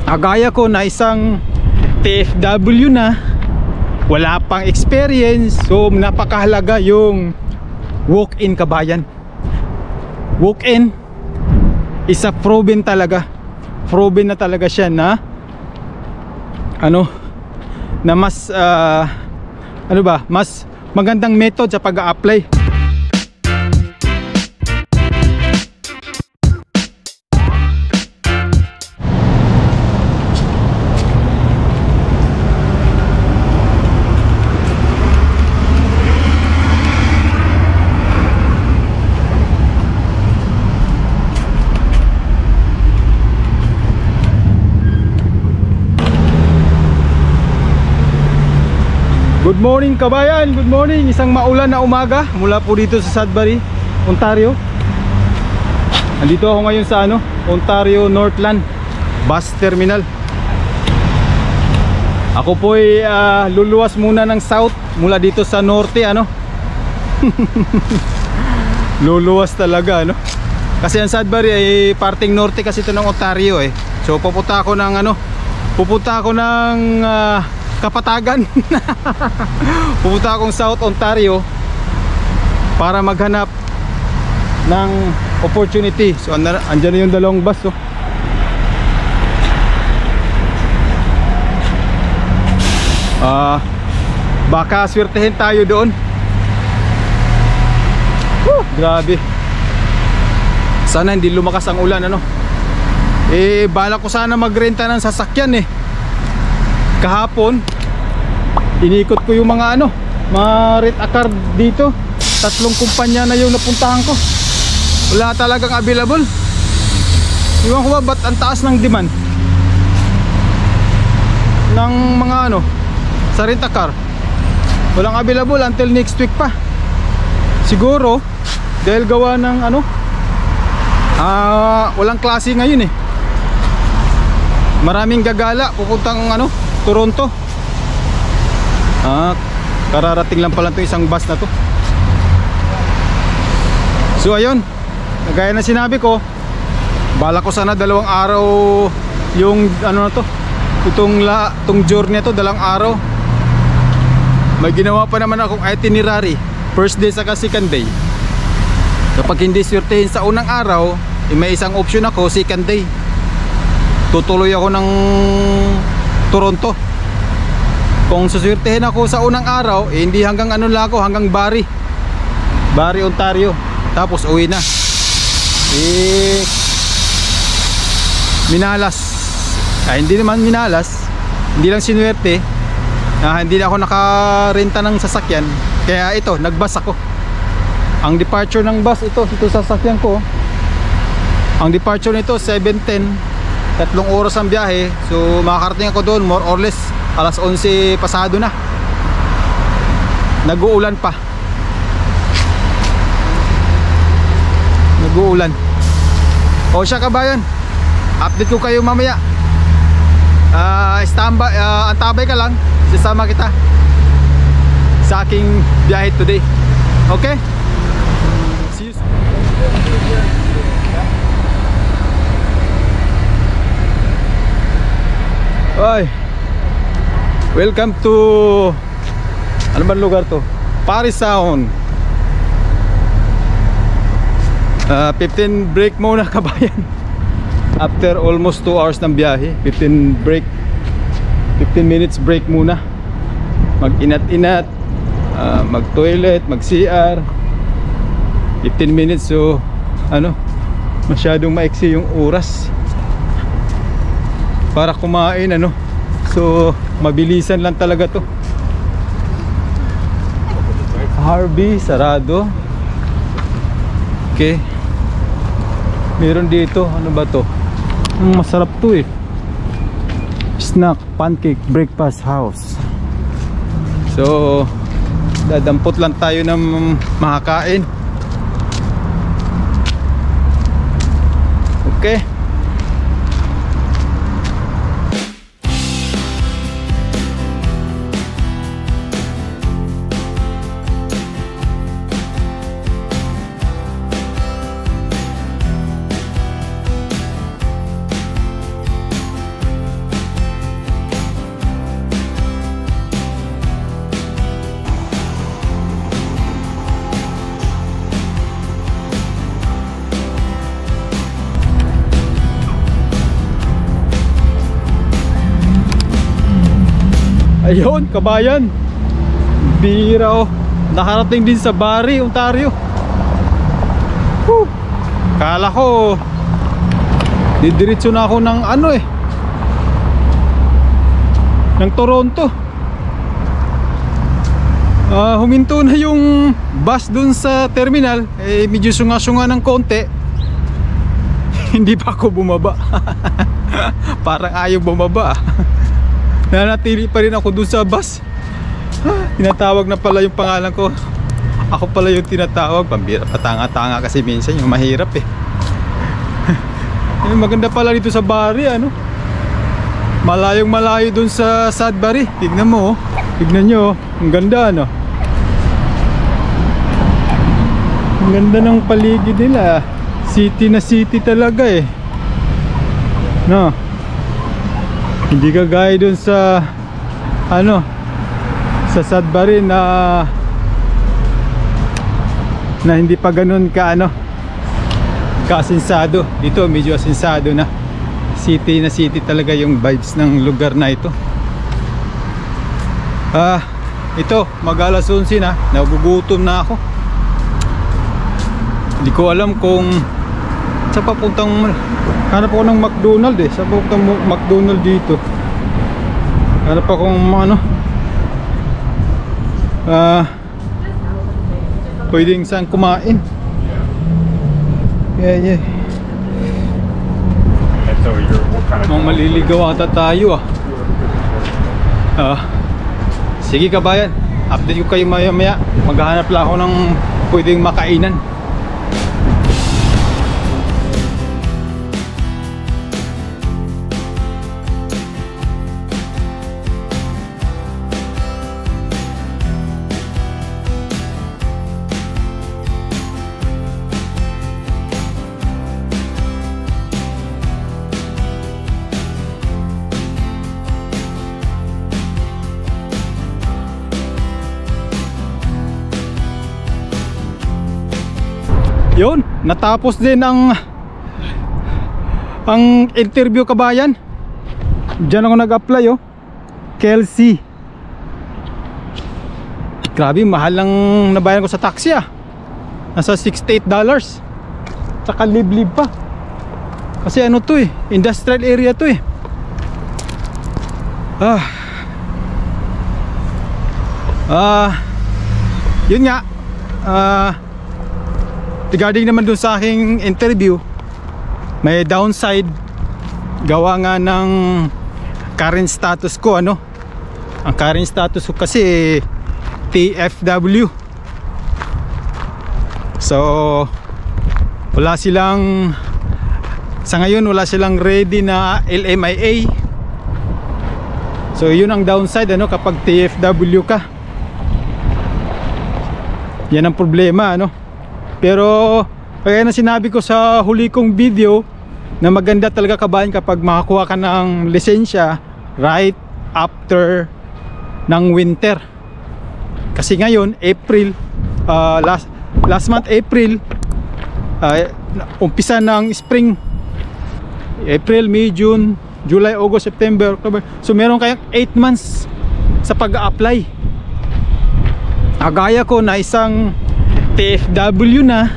Agaya ko na isang TFW na, wala pang experience. So napakahalaga yung walk-in, kabayan. Walk-in isa proven talaga. Proven na talaga siya na na mas mas magandang method sa pag-a-apply. Good morning, kabayan, good morning. Isang maulan na umaga mula po dito sa Sudbury, Ontario. Andito ako ngayon sa Ontario Northland Bus Terminal. Ako po ay luluwas muna ng south mula dito sa norte, luluwas talaga, kasi ang Sudbury ay parting norte kasi ito ng Ontario eh. So pupunta ako ng Kapatagan. Pupunta akong South Ontario para maghanap ng opportunity. So andyan na yung dalawang bus, baka swertehin tayo doon. Grabe. Sana hindi lumakas ang ulan, bala ko sana magrenta ng sasakyan eh. Kahapon inikot ko yung mga rent-a-car dito. 3 kumpanya na yung napuntahan ko. Wala talagang available. Iwan ko ba ba't ang taas ng demand ng mga sa rent-a-car. Walang available until next week pa. Siguro dahil gawa ng walang klase ngayon eh. Maraming gagala pupuntang Toronto. Kararating lang pala itong isang bus na to. So ayun, gaya na sinabi ko, bala ko sana 2 araw yung itong journey na to, 2 araw. May ginawa pa naman akong itinerary, first day saka second day. Kapag hindi swertehin sa unang araw, may isang option ako, second day tutuloy ako ng Toronto. Kung suswertehin ako sa unang araw, hindi hanggang hanggang Barrie, Ontario, tapos uwi na. Minalas, hindi naman minalas, hindi lang sinuwerte, hindi na ako nakarenta ng sasakyan. Kaya ito, nagbus ako. Ang departure ng bus, ito sasakyan ko. Ang departure nito 7:10, 3 oras ang biyahe. So makakarating ako doon more or less alas 11 pasado na. Nag-uulan pa. Nag-uulan. O siya, kabayan, update ko kayo mamaya. Standby, antabay ka lang. Sasama kita sa aking biyahe today. Okay? See you soon. Oy, welcome to ano ba lugar to? Parry Sound. 15 break muna, kabayan. After almost 2 hours ng biyahe, 15 minutes break muna. Mag-inat-inat, mag-toilet, mag-CR. 15 minutes, so masyadong maiksi yung oras para kumain, so mabilisan lang talaga to. Harvey sarado. Okay, meron dito, ano ba to? Masarap to eh. Snack, pancake, breakfast house. So dadampot lang tayo ng makakain. Okay. Ayun, kabayan. Bira oh. Nakarating din sa Barrie, Ontario. Whew. Kala ko didiretso na ako ng ano eh, ng Toronto. Huminto na yung bus dun sa terminal. Eh medyo sunga-sunga ng konti. Hindi pa ako bumaba. Parang ayaw bumaba. Nanatili pa rin ako dun sa bus. Tinatawag na pala yung pangalan ko. Ako pala yung tinatawag. Pambira, patanga-tanga kasi minsan yung mahirap eh. Maganda pala dito sa Barrie, ano? Malayong malayo dun sa Sudbury. Tignan mo oh. Tignan nyo oh. Ang ganda ano. Ang ganda ng paligid nila. City na city talaga eh. No. Hindi kagaya dun sa ano, sa Sudbury na hindi pa ganun ka ano, kaasinsado. Dito medyo asinsado na. City na city talaga yung vibes ng lugar na ito. Ito mag-alas 11 na. Nagugutom na ako. Hindi ko alam kung sa papuntang, hanap ako ng McDonald eh. Sa papuntang McDonald dito. Hanap akong ano, pwedeng saan kumain. Yeah. Mga maliligaw ata tayo sige kabayan, update ko kayo maya maya. Maghahanap lang ako ng pwedeng makainan. Yun, natapos din ang interview kabayan. Diyan ako nag-apply oh. Kelsey. Grabe, mahal lang nabayaran ko sa taxi ah. Nasa $68. Tsaka liblib pa. Kasi ano to eh, industrial area to eh. Yun nga. Regarding naman dun sa aking interview, may downside. Gawa nga ng current status ko ano. Ang current status ko kasi TFW. So wala silang, sa ngayon wala silang ready na LMIA. So yun ang downside ano kapag TFW ka. Yan ang problema ano. Pero kaya na sinabi ko sa huli kong video na maganda talaga kabayan kapag makakuha ka ng lisensya right after ng winter. Kasi ngayon April, last month April, umpisa ng spring. April, May, June, July, August, September, October. So meron kayang 8 months sa pag-a-apply. Agaya ko na isang TFW na,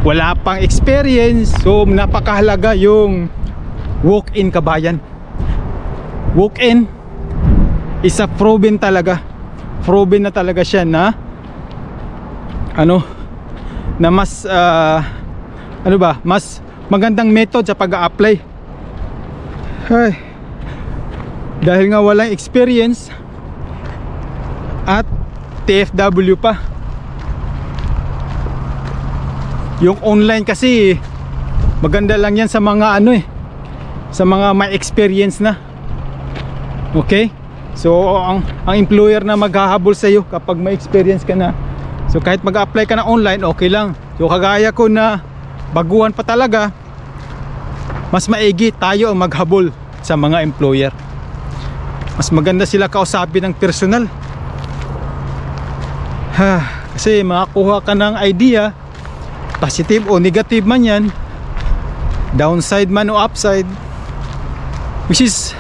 wala pang experience. So napakahalaga yung walk-in kabayan. Walk-in is a proven talaga. Proven na talaga siya na ano, na mas mas magandang method sa pag-a-apply. Dahil nga walang experience at TFW pa. Yung online kasi maganda lang yan sa mga ano eh, sa mga may experience na. Okay? So ang employer na maghahabol sa iyo kapag may experience ka na. So kahit mag-apply ka na online, okay lang. So kagaya ko na baguhan pa talaga, mas maigi tayo ang maghabol sa mga employer. Mas maganda sila kausapin ng personal. Kasi makakuha ka ng idea, positive o negative man yan, downside man o upside, which is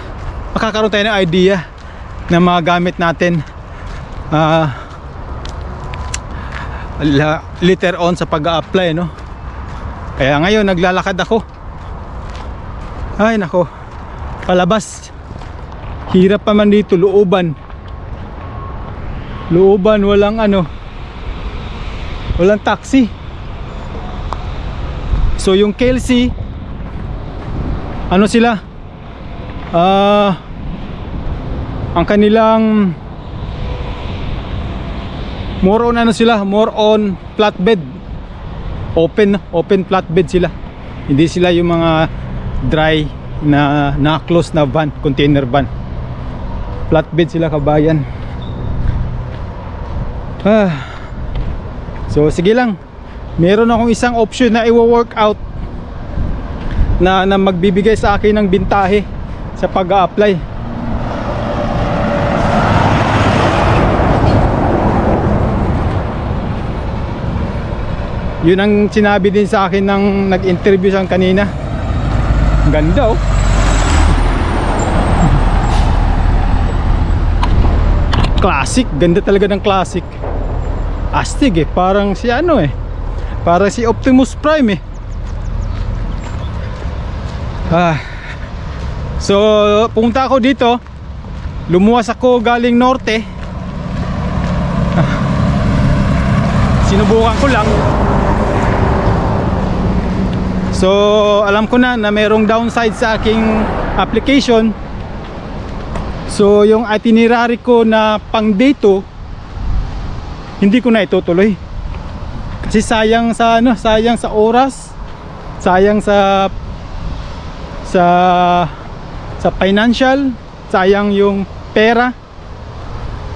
makakaroon tayo ng idea na mga gamit natin later on sa pag-a-apply, no? Kaya ngayon naglalakad ako. Ay nako, palabas hirap pa man dito. Looban, walang walang taxi. So yung Kelsey, sila, ang kanilang more on flatbed, open flatbed sila. Hindi sila yung mga dry na close na van, container van. Flatbed sila, kabayan. So sige lang, meron akong isang option na i-workout na magbibigay sa akin ng bintahe sa pag-a-apply. Yun ang sinabi din sa akin ng nag-interview siya kanina. Ang ganda, oh. Classic, ganda talaga ng classic. Astig parang si parang si Optimus Prime So punta ako dito, lumuwas ako galing norte. Sinubukan ko lang. So alam ko na merong downside sa aking application. So yung itinerary ko na pang day 2, hindi ko na itutuloy. Kasi sayang sa sayang sa oras, sayang sa financial, sayang yung pera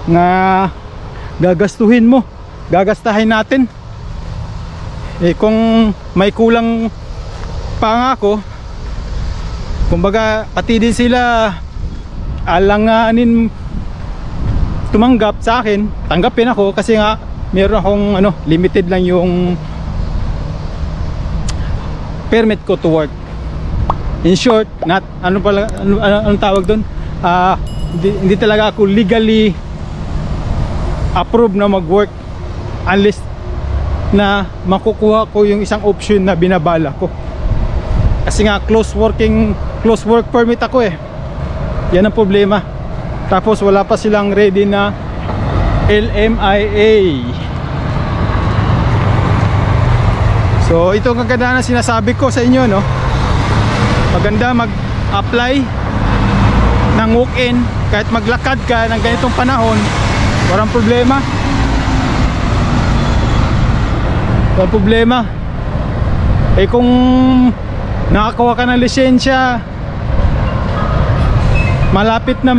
na gagastahin natin. Kung may kulang pa nga ako, kumbaga pati din sila alanganin tumanggap sa akin, tanggapin ako kasi nga meron akong limited lang yung permit ko to work. In short, anong tawag doon? Hindi talaga ako legally approved na mag-work unless na makukuha ko yung isang option na binabala ko. Kasi nga close work permit ako Yan ang problema. Tapos wala pa silang ready na LMIA. So ito ang kagandahan na sinasabi ko sa inyo, no? Maganda mag-apply ng walk-in kahit maglakad ka ng ganitong panahon, walang problema. Walang problema. Kung nakakuha ka ng lisensya, malapit na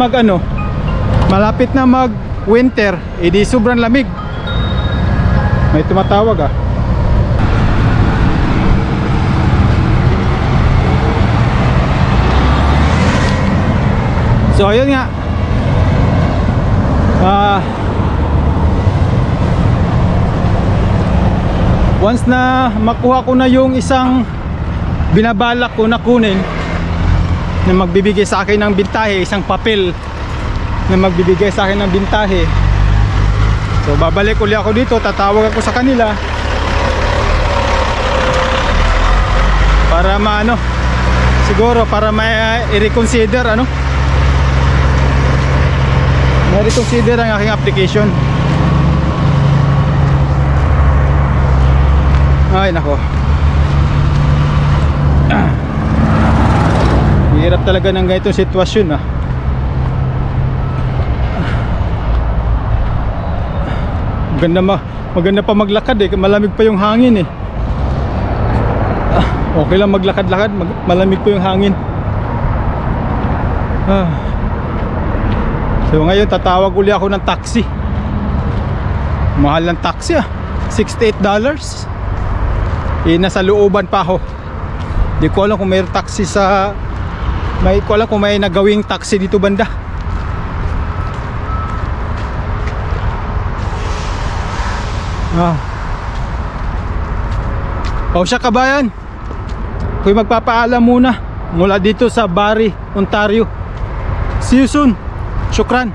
malapit na mag winter, edi sobrang lamig. May tumatawag So ayun nga, once na makuha ko na yung isang binabalak ko na kunin na magbibigay sa akin ng bintahe, isang papel na magbibigay sa akin ng bintahe, so babalik ulit ako dito, tatawag ako sa kanila para siguro para i-reconsider reconsider ang aking application. Ay nako, hirap talaga ng ganitong sitwasyon maganda pa maglakad malamig pa yung hangin okay lang maglakad-lakad, malamig pa yung hangin. So ngayon tatawag uli ako ng taxi. Mahal ng taxi $68. Nasa looban pa ako. Di ko alam kung may taxi ko alam kung may nagawing taxi dito banda. Siya kabayan, ako'y magpapaalam muna mula dito sa Barrie, Ontario. See you soon. Syukran.